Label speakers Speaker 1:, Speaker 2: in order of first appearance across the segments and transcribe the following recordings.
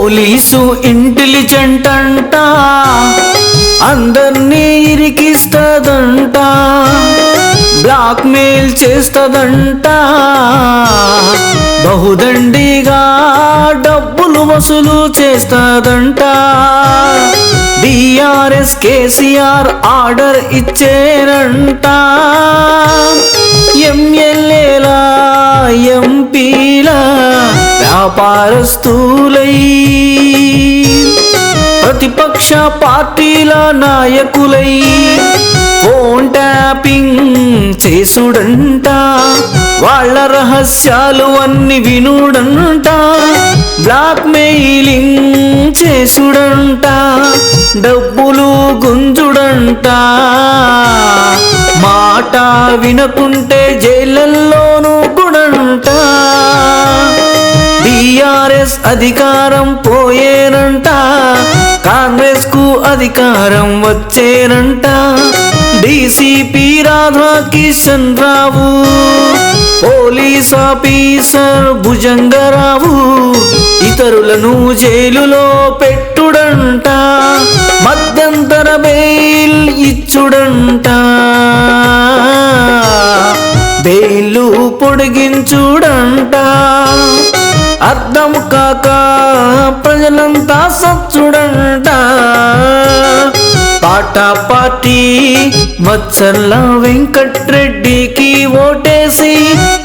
Speaker 1: Police intelligent అంట, అందర్నీ ఇరికిస్తదంట, black mail చేస్తదంట, బహుదండిగా డబ్బులు వసూలు చేస్తదంట. డిఆర్ఎస్ కేసీఆర్ ఆర్డర్ ఇచ్చేరంట, ఎమ్మెల్యేల ఎంపీల వ్యాపారస్తులై ప్రతిపక్ష పార్టీల నాయకులై ఫోన్ ట్యాపింగ్ చేసుడంట, వాళ్ళ రహస్యాలు అన్ని వినుడంట, బ్లాక్ మెయిలింగ్ చేసుడంట, డబ్బులు గుంజుడంట, మాట వినకుంటే జైళ్ళల్లోనూ గుడంట. టిఆర్ఎస్ అధికారం పోయేనంట, కాంగ్రెస్ కు అధికారం వచ్చేనంట. డీసీపీ రాధాకిషన్ రావు, పోలీస్ ఆఫీసర్ భుజంగరావు ఇతరులను జైలులో పెట్టుడంట, మధ్యంతర బెయిల్ ఇచ్చుడంట, బెయిలు పొడిగించుడంట. అర్థం కాక ప్రజలంతా సచ్చుడంట. పాటా పార్టీ మచ్చర్ల వెంకట్రెడ్డికి ఓటేసి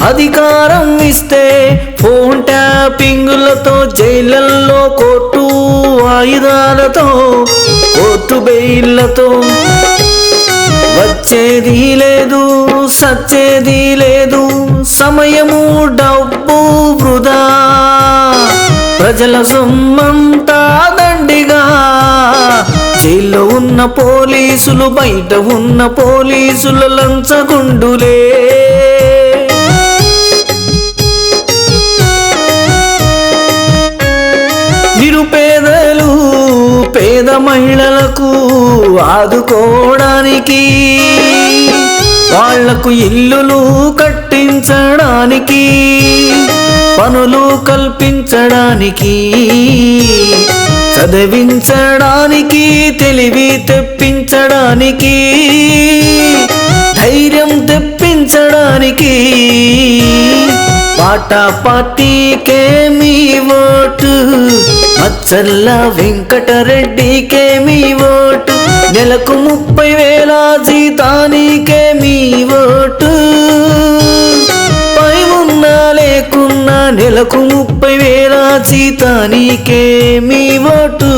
Speaker 1: అధికారం ఇస్తే ఫోన్ ట్యాపింగులతో జైళ్ళల్లో కోర్టు ఆయుధాలతో కోర్టు బెయిళ్లతో వచ్చేది లేదు సచ్చేది లేదు, సమయము డబ్బు వృధా, ప్రజల సొమ్మంతా దండిగా. జైల్లో ఉన్న పోలీసులు బయట ఉన్న పోలీసుల లంచగొండులే. నిరుపేదలు పేద మహిళలకు ఆదుకోవడానికి, వాళ్లకు ఇల్లులు కట్టించడానికి, పనులు కల్పించడానికి, చదివించడానికి, తెలివి తెప్పించడానికి, ధైర్యం తెప్పించడానికి పాటా పార్టీకే మీ ఓటు, మచ్చర్ల వెంకటరెడ్డికే మీ ఓటు, నెలకు 30,000 జీతానికే మీ ఓటు, పై ఉన్నా లేకున్నా నెలకు 30,000 జీతానికే మీ ఓటు.